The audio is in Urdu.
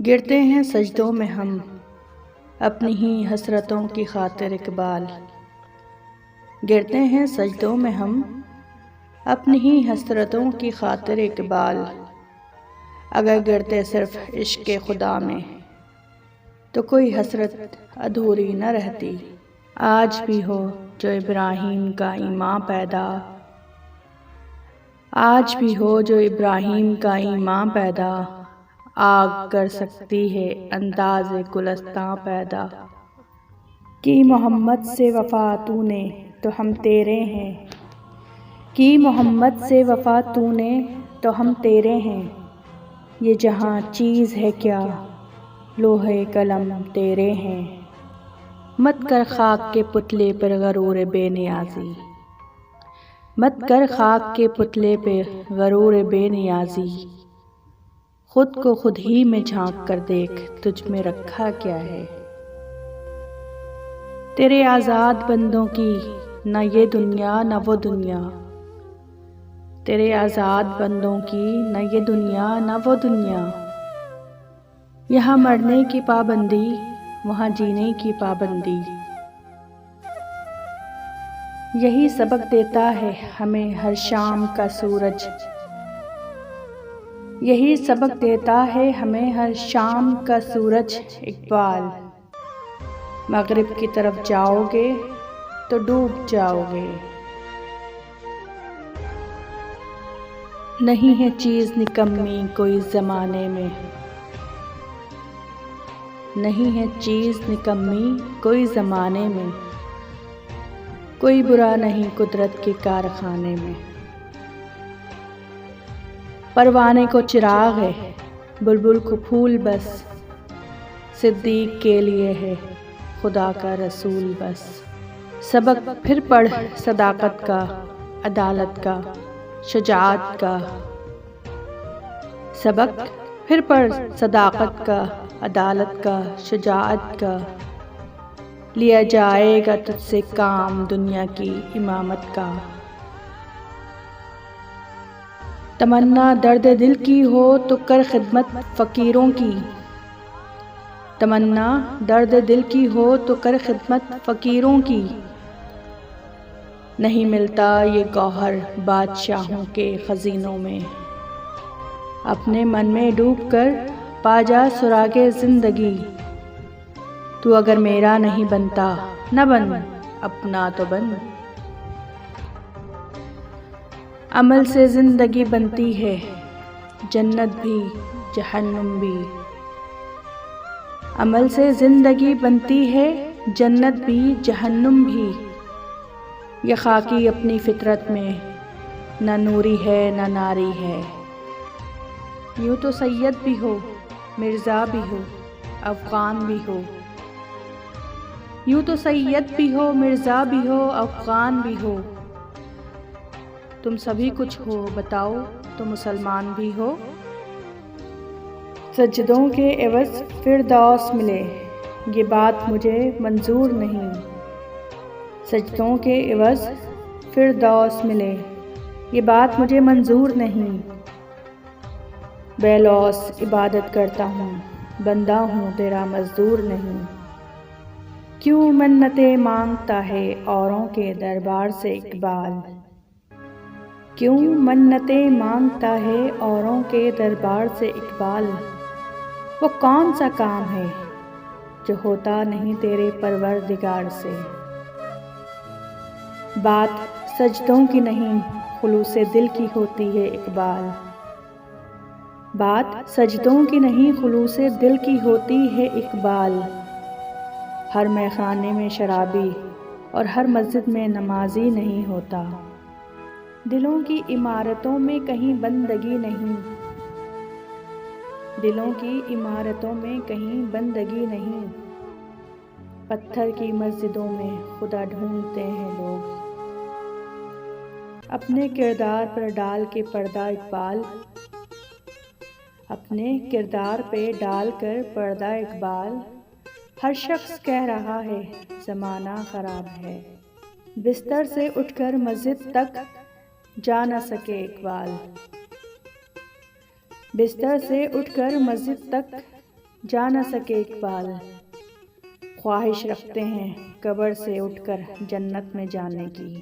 گرتے ہیں سجدوں میں ہم اپنی ہی حسرتوں کی خاطر اقبال، گرتے ہیں سجدوں میں ہم اپنی ہی حسرتوں کی خاطر اقبال۔ اگر گرتے صرف عشق خدا میں تو کوئی حسرت ادھوری نہ رہتی۔ آج بھی ہو جو ابراہیم کا ایمان پیدا، آج بھی ہو جو ابراہیم کا ایمان پیدا، آگ کر سکتی ہے انداز گلستاں پیدا۔ کی محمد سے وفا تو نے تو ہم تیرے ہیں، کی محمد سے وفا تو نے تو ہم تیرے ہیں۔ یہ جہاں چیز ہے کیا لوح قلم تیرے ہیں۔ مت کر خاک کے پتلے پر غرور بے نیازی، مت کر خاک کے پتلے پہ غرور بے نیازی۔ خود کو خود ہی میں جھانک کر دیکھ تجھ میں رکھا کیا ہے۔ تیرے آزاد بندوں کی نہ یہ دنیا نہ وہ دنیا، تیرے آزاد بندوں کی نہ یہ دنیا نہ وہ دنیا۔ یہاں مرنے کی پابندی وہاں جینے کی پابندی۔ یہی سبق دیتا ہے ہمیں ہر شام کا سورج، یہی سبق دیتا ہے ہمیں ہر شام کا سورج اقبال۔ مغرب کی طرف جاؤ گے تو ڈوب جاؤ گے۔ نہیں ہے چیز نکمی کوئی زمانے میں، نہیں ہے چیز نکمی کوئی زمانے میں، کوئی برا نہیں قدرت کے کارخانے میں۔ پروانے کو چراغ ہے بلبل کو پھول بس، صدیق کے لیے ہے خدا کا رسول بس۔ سبق پھر پڑھ صداقت کا، عدالت کا، شجاعت کا، سبق پھر پڑھ صداقت کا، عدالت کا، شجاعت کا۔ لیا جائے گا تجھ سے کام دنیا کی امامت کا۔ تمنا درد دل کی ہو تو کر خدمت فقیروں کی، تمنا درد دل کی ہو تو کر خدمت فقیروں کی۔ نہیں ملتا یہ گوہر بادشاہوں کے خزینوں میں، اپنے من میں ڈوب کر پا جا سراغ زندگی۔ تو اگر میرا نہیں بنتا نہ بن اپنا تو بن۔ عمل سے زندگی بنتی ہے جنت بھی جہنم بھی، عمل سے زندگی بنتی ہے جنت بھی جہنم بھی۔ یہ خاکی اپنی فطرت میں نہ نوری ہے نہ ناری ہے۔ یوں تو سید بھی ہو مرزا بھی ہو افغان بھی ہو، یوں تو سید بھی ہو مرزا بھی ہو افغان بھی ہو۔ تم سبھی کچھ ہو بتاؤ تو مسلمان بھی ہو۔ سجدوں کے عوض فردوس ملے یہ بات مجھے منظور نہیں، سجدوں کے عوض فردوس ملے یہ بات مجھے منظور نہیں۔ بے لوث عبادت کرتا ہوں بندہ ہوں تیرا مزدور نہیں۔ کیوں منتیں مانگتا ہے اوروں کے دربار سے اقبال، کیوں منتیں مانگتا ہے اوروں کے دربار سے اقبال۔ وہ کون سا کام ہے جو ہوتا نہیں تیرے پروردگار سے۔ بات سجدوں کی نہیں خلوص دل کی ہوتی ہے اقبال، بات سجدوں کی نہیں خلوص دل کی ہوتی ہے اقبال۔ ہر میخانے میں شرابی اور ہر مسجد میں نمازی نہیں ہوتا، دلوں کی عمارتوں میں کہیں بندگی نہیں، دلوں کی عمارتوں میں کہیں بندگی نہیں۔ پتھر کی مسجدوں میں خدا ڈھونڈتے ہیں لوگ، اپنے کردار پر ڈال کے پردہ اقبال، اپنے کردار پہ ڈال کر پردہ اقبال۔ ہر شخص کہہ رہا ہے زمانہ خراب ہے، بستر سے اٹھ کر مسجد تک جا نہ سکے اقبال، بستر سے اٹھ کر مسجد تک جا نہ سکے اقبال، خواہش رکھتے ہیں قبر سے اٹھ کر جنت میں جانے کی۔